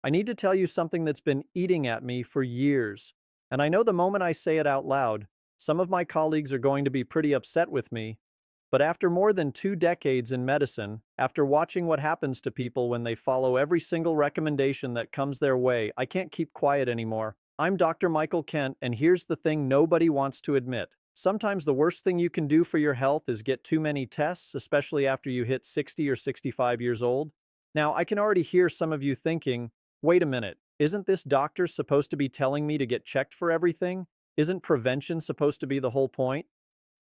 I need to tell you something that's been eating at me for years. And I know the moment I say it out loud, some of my colleagues are going to be pretty upset with me. But after more than 2 decades in medicine, after watching what happens to people when they follow every single recommendation that comes their way, I can't keep quiet anymore. I'm Dr. Michael Kent, and here's the thing nobody wants to admit. Sometimes the worst thing you can do for your health is get too many tests, especially after you hit 60 or 65 years old. Now, I can already hear some of you thinking, wait a minute, isn't this doctor supposed to be telling me to get checked for everything? Isn't prevention supposed to be the whole point?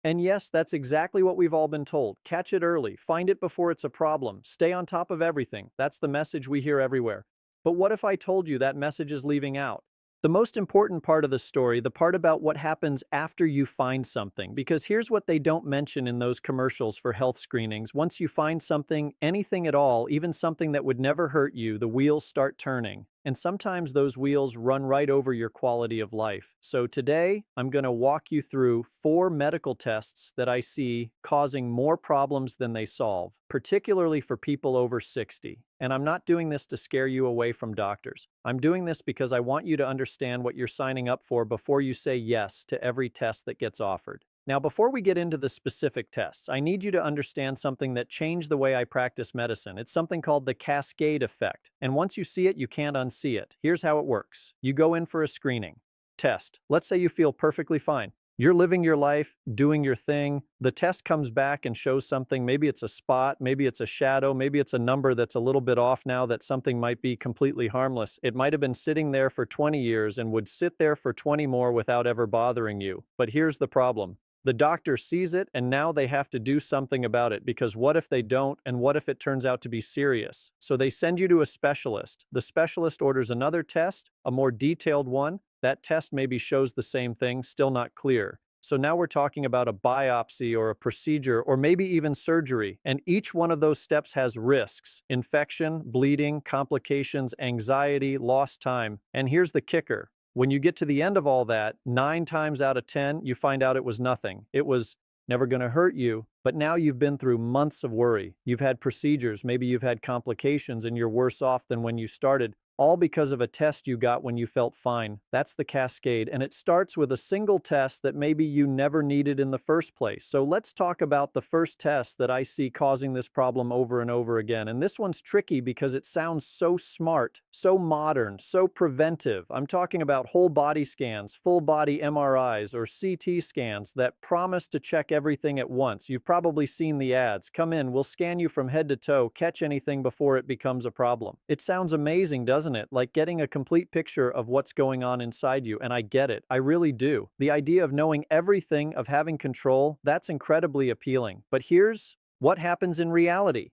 And yes, that's exactly what we've all been told. Catch it early, find it before it's a problem, stay on top of everything. That's the message we hear everywhere. But what if I told you that message is leaving out the most important part of the story, the part about what happens after you find something? Because here's what they don't mention in those commercials for health screenings. Once you find something, anything at all, even something that would never hurt you, the wheels start turning. And sometimes those wheels run right over your quality of life. So today, I'm going to walk you through 4 medical tests that I see causing more problems than they solve, particularly for people over 60. And I'm not doing this to scare you away from doctors. I'm doing this because I want you to understand what you're signing up for before you say yes to every test that gets offered. Now, before we get into the specific tests, I need you to understand something that changed the way I practice medicine. It's something called the cascade effect. And once you see it, you can't unsee it. Here's how it works. You go in for a screening test. Let's say you feel perfectly fine. You're living your life, doing your thing. The test comes back and shows something. Maybe it's a spot, maybe it's a shadow, maybe it's a number that's a little bit off now that something might be completely harmless. It might have been sitting there for 20 years and would sit there for 20 more without ever bothering you. But here's the problem. The doctor sees it, and now they have to do something about it, because what if they don't, and what if it turns out to be serious? So they send you to a specialist. The specialist orders another test, a more detailed one. That test maybe shows the same thing, still not clear. So now we're talking about a biopsy or a procedure or maybe even surgery, and each one of those steps has risks: infection, bleeding, complications, anxiety, lost time. And here's the kicker. When you get to the end of all that, 9 times out of 10, you find out it was nothing. It was never going to hurt you, but now you've been through months of worry. You've had procedures, maybe you've had complications, and you're worse off than when you started, all because of a test you got when you felt fine. That's the cascade, and it starts with a single test that maybe you never needed in the first place. So let's talk about the first test that I see causing this problem over and over again. And this one's tricky because it sounds so smart, so modern, so preventive. I'm talking about whole body scans, full body MRIs, or CT scans that promise to check everything at once. You've probably seen the ads. Come in, we'll scan you from head to toe, catch anything before it becomes a problem. It sounds amazing, doesn't it? Like getting a complete picture of what's going on inside you, and I get it. I really do. The idea of knowing everything, of having control, that's incredibly appealing. But here's what happens in reality.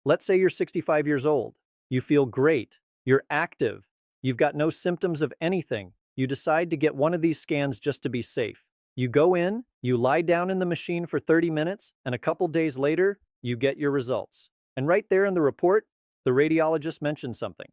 Let's say you're 65 years old. You feel great. You're active. You've got no symptoms of anything. You decide to get one of these scans just to be safe. You go in, you lie down in the machine for 30 minutes, and a couple days later, you get your results. And right there in the report, the radiologist mentions something.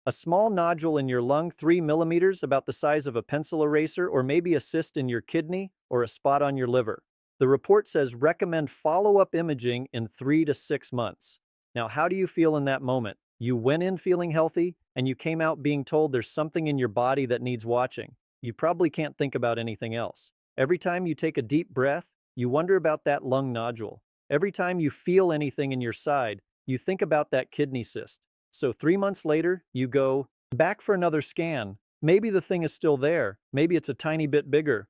A small nodule in your lung, 3 millimeters, about the size of a pencil eraser, or maybe a cyst in your kidney, or a spot on your liver. The report says recommend follow-up imaging in 3 to 6 months. Now, how do you feel in that moment? You went in feeling healthy, and you came out being told there's something in your body that needs watching. You probably can't think about anything else. Every time you take a deep breath, you wonder about that lung nodule. Every time you feel anything in your side, you think about that kidney cyst. So 3 months later, you go back for another scan. Maybe the thing is still there. Maybe it's a tiny bit bigger.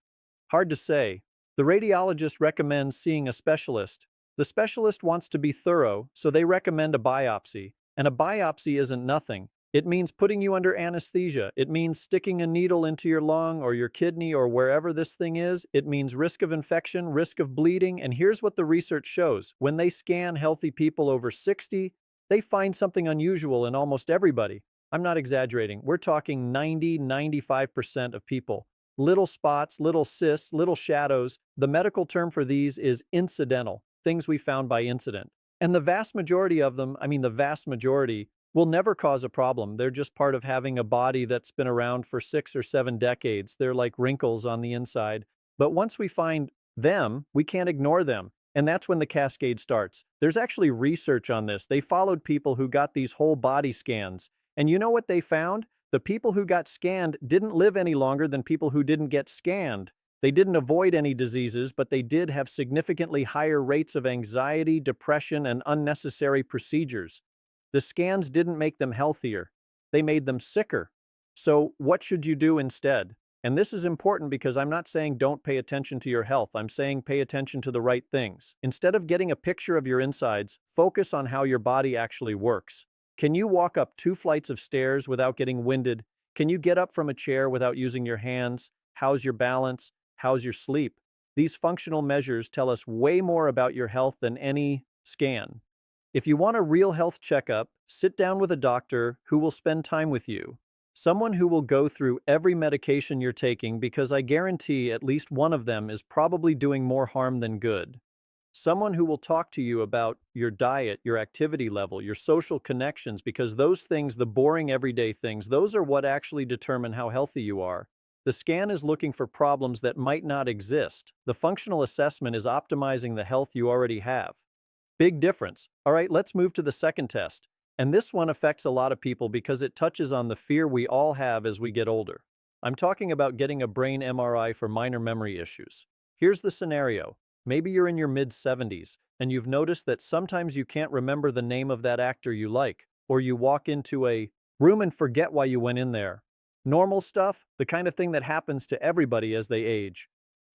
Hard to say. The radiologist recommends seeing a specialist. The specialist wants to be thorough, so they recommend a biopsy. And a biopsy isn't nothing. It means putting you under anesthesia. It means sticking a needle into your lung or your kidney or wherever this thing is. It means risk of infection, risk of bleeding. And here's what the research shows. When they scan healthy people over 60, they find something unusual in almost everybody. I'm not exaggerating. We're talking 95% of people. Little spots, little cysts, little shadows. The medical term for these is incidental, things we found by incident. And the vast majority of them, the vast majority, will never cause a problem. They're just part of having a body that's been around for 6 or 7 decades. They're like wrinkles on the inside. But once we find them, we can't ignore them. And that's when the cascade starts. There's actually research on this. They followed people who got these whole body scans, And you know what they found? The people who got scanned didn't live any longer than people who didn't get scanned. They didn't avoid any diseases, but they did have significantly higher rates of anxiety, depression, and unnecessary procedures. The scans didn't make them healthier. They made them sicker. So what should you do instead? And this is important because I'm not saying don't pay attention to your health. I'm saying pay attention to the right things. Instead of getting a picture of your insides, focus on how your body actually works. Can you walk up 2 flights of stairs without getting winded? Can you get up from a chair without using your hands? How's your balance? How's your sleep? These functional measures tell us way more about your health than any scan. If you want a real health checkup, sit down with a doctor who will spend time with you. Someone who will go through every medication you're taking because I guarantee at least one of them is probably doing more harm than good. Someone who will talk to you about your diet, your activity level, your social connections, because those things, the boring everyday things, those are what actually determine how healthy you are. The scan is looking for problems that might not exist. The functional assessment is optimizing the health you already have. Big difference. All right, let's move to the second test. And this one affects a lot of people because it touches on the fear we all have as we get older. I'm talking about getting a brain MRI for minor memory issues. Here's the scenario. Maybe you're in your mid-70s and you've noticed that sometimes you can't remember the name of that actor you like, or you walk into a room and forget why you went in there. Normal stuff, the kind of thing that happens to everybody as they age.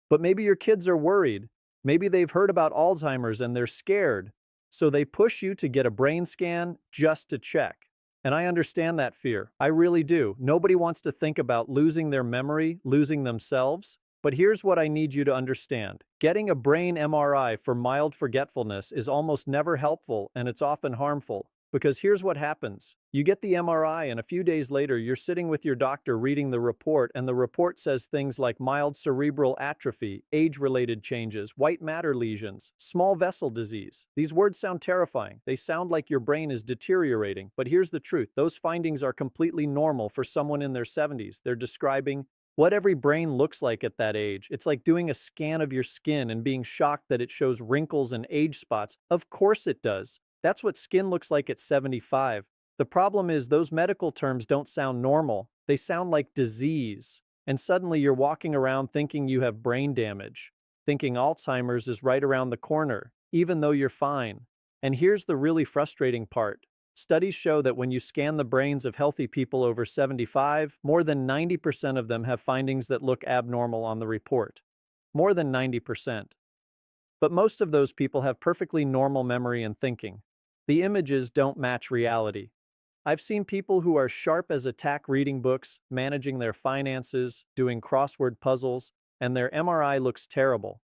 But maybe your kids are worried. Maybe they've heard about Alzheimer's and they're scared. So they push you to get a brain scan just to check. And I understand that fear. I really do. Nobody wants to think about losing their memory, losing themselves. But here's what I need you to understand. Getting a brain MRI for mild forgetfulness is almost never helpful, and it's often harmful. Because here's what happens. You get the MRI and a few days later you're sitting with your doctor reading the report, and the report says things like mild cerebral atrophy, age-related changes, white matter lesions, small vessel disease. These words sound terrifying. They sound like your brain is deteriorating. But here's the truth. Those findings are completely normal for someone in their 70s. They're describing what every brain looks like at that age. It's like doing a scan of your skin and being shocked that it shows wrinkles and age spots. Of course it does. That's what skin looks like at 75. The problem is those medical terms don't sound normal. They sound like disease. And suddenly you're walking around thinking you have brain damage, thinking Alzheimer's is right around the corner, even though you're fine. And here's the really frustrating part. Studies show that when you scan the brains of healthy people over 75, more than 90% of them have findings that look abnormal on the report. More than 90%. But most of those people have perfectly normal memory and thinking. The images don't match reality. I've seen people who are sharp as a tack reading books, managing their finances, doing crossword puzzles, and their MRI looks terrible.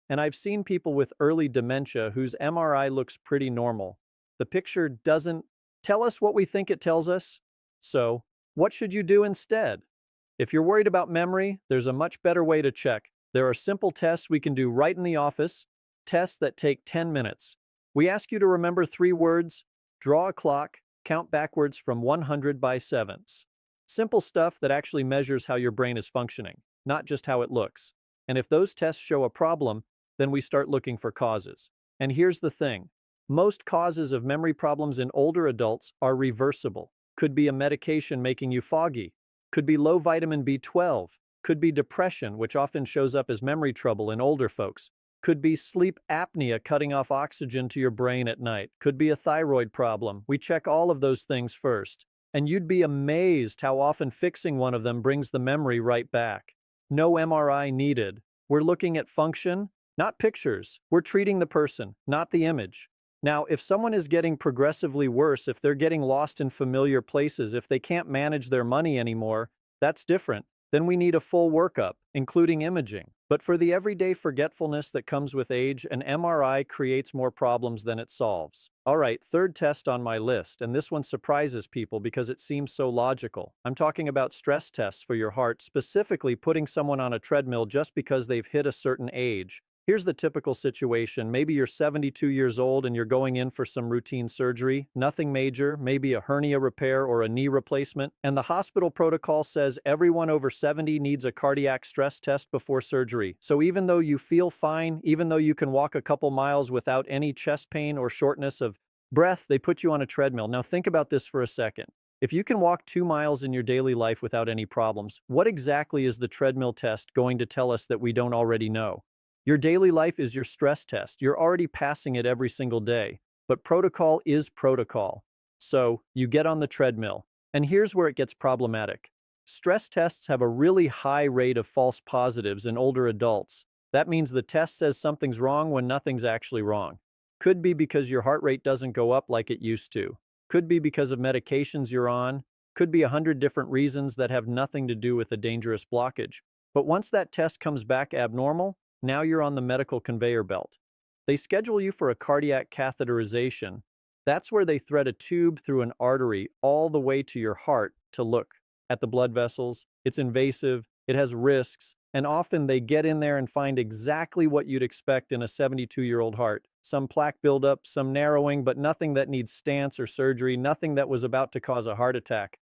And I've seen people with early dementia whose MRI looks pretty normal. The picture doesn't tell us what we think it tells us. So, what should you do instead? If you're worried about memory, there's a much better way to check. There are simple tests we can do right in the office, tests that take 10 minutes. We ask you to remember 3 words, draw a clock, count backwards from 100 by sevens. Simple stuff that actually measures how your brain is functioning, not just how it looks. And if those tests show a problem, then we start looking for causes. And here's the thing. Most causes of memory problems in older adults are reversible. Could be a medication making you foggy. Could be low vitamin B12. Could be depression, which often shows up as memory trouble in older folks. Could be sleep apnea cutting off oxygen to your brain at night. Could be a thyroid problem. We check all of those things first. And you'd be amazed how often fixing one of them brings the memory right back. No MRI needed. We're looking at function, not pictures. We're treating the person, not the image. Now, if someone is getting progressively worse, if they're getting lost in familiar places, if they can't manage their money anymore, that's different. Then we need a full workup, including imaging. But for the everyday forgetfulness that comes with age, an MRI creates more problems than it solves. All right, third test on my list, and this one surprises people because it seems so logical. I'm talking about stress tests for your heart, specifically putting someone on a treadmill just because they've hit a certain age. Here's the typical situation. Maybe you're 72 years old and you're going in for some routine surgery, nothing major, maybe a hernia repair or a knee replacement, and the hospital protocol says everyone over 70 needs a cardiac stress test before surgery. So even though you feel fine, even though you can walk a couple miles without any chest pain or shortness of breath, they put you on a treadmill. Now think about this for a second. If you can walk 2 miles in your daily life without any problems, what exactly is the treadmill test going to tell us that we don't already know? Your daily life is your stress test. You're already passing it every single day. But protocol is protocol. So, you get on the treadmill. And here's where it gets problematic. Stress tests have a really high rate of false positives in older adults. That means the test says something's wrong when nothing's actually wrong. Could be because your heart rate doesn't go up like it used to. Could be because of medications you're on. Could be 100 different reasons that have nothing to do with a dangerous blockage. But once that test comes back abnormal, now you're on the medical conveyor belt. They schedule you for a cardiac catheterization. That's where they thread a tube through an artery all the way to your heart to look at the blood vessels. It's invasive, it has risks, and often they get in there and find exactly what you'd expect in a 72-year-old heart. Some plaque buildup, some narrowing, but nothing that needs stents or surgery, nothing that was about to cause a heart attack.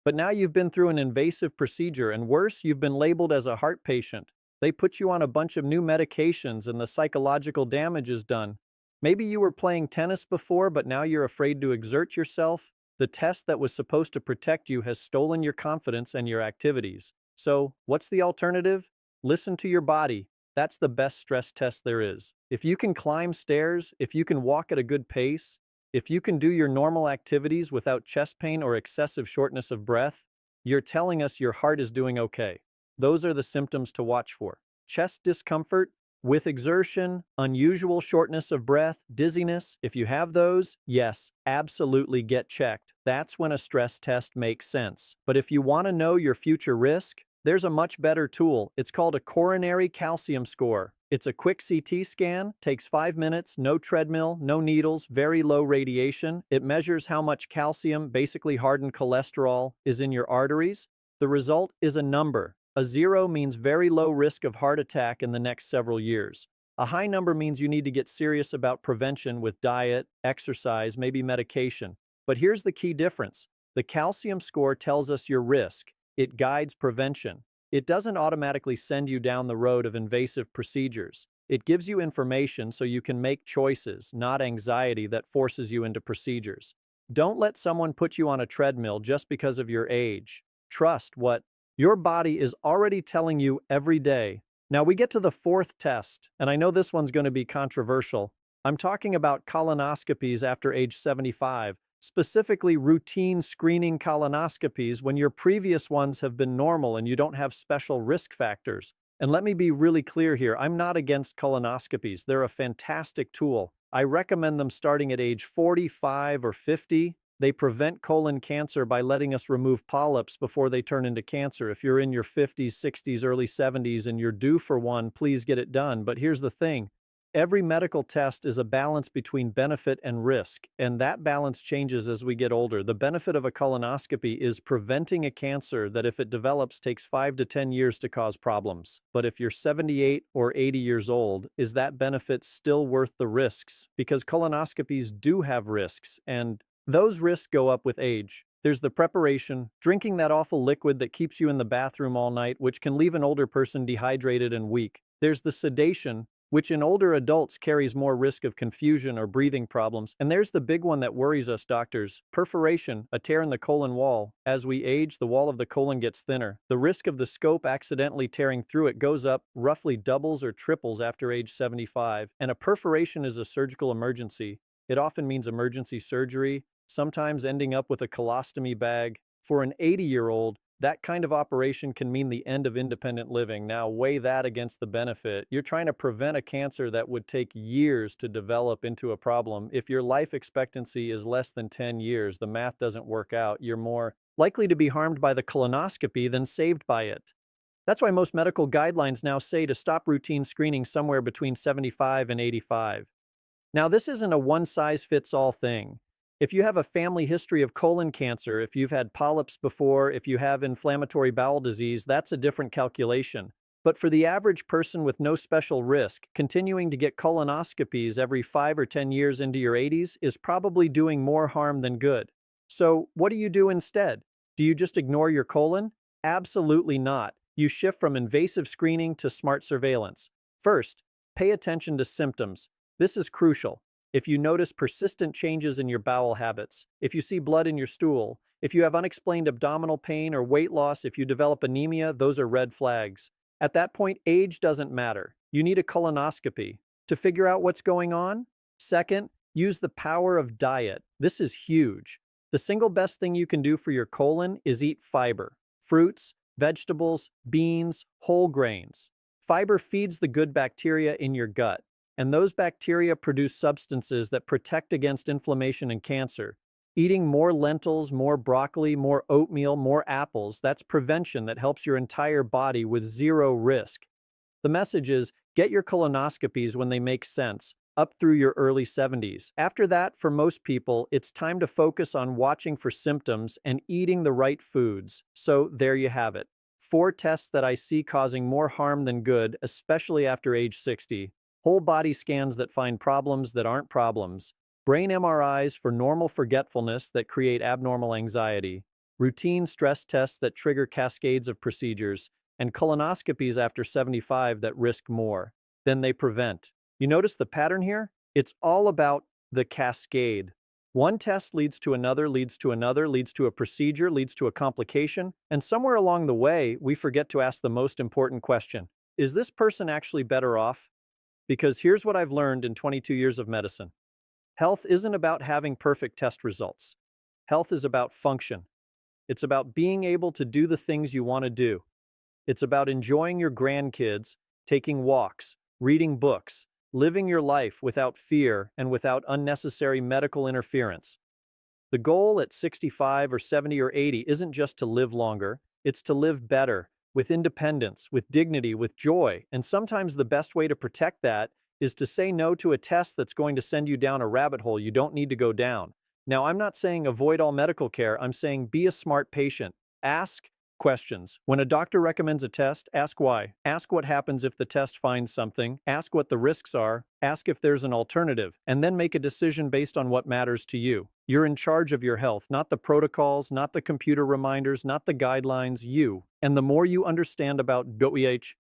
But now you've been through an invasive procedure, and worse, you've been labeled as a heart patient. They put you on a bunch of new medications and the psychological damage is done. Maybe you were playing tennis before, but now you're afraid to exert yourself. The test that was supposed to protect you has stolen your confidence and your activities. So, what's the alternative? Listen to your body. That's the best stress test there is. If you can climb stairs, if you can walk at a good pace, if you can do your normal activities without chest pain or excessive shortness of breath, you're telling us your heart is doing okay. Those are the symptoms to watch for. Chest discomfort with exertion, unusual shortness of breath, dizziness. If you have those, yes, absolutely get checked. That's when a stress test makes sense. But if you want to know your future risk, there's a much better tool. It's called a coronary calcium score. It's a quick CT scan, takes 5 minutes, no treadmill, no needles, very low radiation. It measures how much calcium, basically hardened cholesterol, is in your arteries. The result is a number. A 0 means very low risk of heart attack in the next several years. A high number means you need to get serious about prevention with diet, exercise, maybe medication. But here's the key difference. The calcium score tells us your risk. It guides prevention. It doesn't automatically send you down the road of invasive procedures. It gives you information so you can make choices, not anxiety that forces you into procedures. Don't let someone put you on a treadmill just because of your age. Trust what your body is already telling you every day. Now we get to the fourth test, and I know this one's going to be controversial. I'm talking about colonoscopies after age 75, specifically routine screening colonoscopies when your previous ones have been normal and you don't have special risk factors. And let me be really clear here, I'm not against colonoscopies. They're a fantastic tool. I recommend them starting at age 45 or 50. They prevent colon cancer by letting us remove polyps before they turn into cancer. If you're in your 50s, 60s, early 70s and you're due for one, please get it done. But here's the thing. Every medical test is a balance between benefit and risk, and that balance changes as we get older. The benefit of a colonoscopy is preventing a cancer that, if it develops, takes 5 to 10 years to cause problems. But if you're 78 or 80 years old, is that benefit still worth the risks? Because colonoscopies do have risks, and those risks go up with age. There's the preparation, drinking that awful liquid that keeps you in the bathroom all night, which can leave an older person dehydrated and weak. There's the sedation, which in older adults carries more risk of confusion or breathing problems. And there's the big one that worries us doctors, perforation, a tear in the colon wall. As we age, the wall of the colon gets thinner. The risk of the scope accidentally tearing through it goes up, roughly doubles or triples after age 75. And a perforation is a surgical emergency. It often means emergency surgery, sometimes ending up with a colostomy bag. For an 80-year-old, that kind of operation can mean the end of independent living. Now, weigh that against the benefit. You're trying to prevent a cancer that would take years to develop into a problem. If your life expectancy is less than 10 years, the math doesn't work out. You're more likely to be harmed by the colonoscopy than saved by it. That's why most medical guidelines now say to stop routine screening somewhere between 75 and 85. Now, this isn't a one-size-fits-all thing. If you have a family history of colon cancer, if you've had polyps before, if you have inflammatory bowel disease, that's a different calculation. But for the average person with no special risk, continuing to get colonoscopies every 5 or 10 years into your 80s is probably doing more harm than good. So, what do you do instead? Do you just ignore your colon? Absolutely not. You shift from invasive screening to smart surveillance. First, pay attention to symptoms. This is crucial. if you notice persistent changes in your bowel habits, if you see blood in your stool, if you have unexplained abdominal pain or weight loss, if you develop anemia, those are red flags. At that point, age doesn't matter. You need a colonoscopy. To figure out what's going on? Second, use the power of diet. This is huge. The single best thing you can do for your colon is eat fiber, fruits, vegetables, beans, whole grains. Fiber feeds the good bacteria in your gut, and those bacteria produce substances that protect against inflammation and cancer. Eating more lentils, more broccoli, more oatmeal, more apples, that's prevention that helps your entire body with zero risk. The message is, get your colonoscopies when they make sense, up through your early 70s. After that, for most people, it's time to focus on watching for symptoms and eating the right foods. So there you have it. 4 tests that I see causing more harm than good, especially after age 60. Whole body scans that find problems that aren't problems. Brain MRIs for normal forgetfulness that create abnormal anxiety. Routine stress tests that trigger cascades of procedures. And colonoscopies after 75 that risk more than they prevent. You notice the pattern here? It's all about the cascade. One test leads to another, leads to another, leads to a procedure, leads to a complication, and somewhere along the way, we forget to ask the most important question. Is this person actually better off? Because here's what I've learned in 22 years of medicine. Health isn't about having perfect test results. Health is about function. It's about being able to do the things you want to do. It's about enjoying your grandkids, taking walks, reading books, living your life without fear and without unnecessary medical interference. The goal at 65 or 70 or 80 isn't just to live longer, it's to live better, with independence, with dignity, with joy, and sometimes the best way to protect that is to say no to a test that's going to send you down a rabbit hole you don't need to go down. Now, I'm not saying avoid all medical care, I'm saying be a smart patient. Ask questions. When a doctor recommends a test, ask why. Ask what happens if the test finds something. Ask what the risks are. Ask if there's an alternative. And then make a decision based on what matters to you. You're in charge of your health, not the protocols, not the computer reminders, not the guidelines, you. And the more you understand about WH,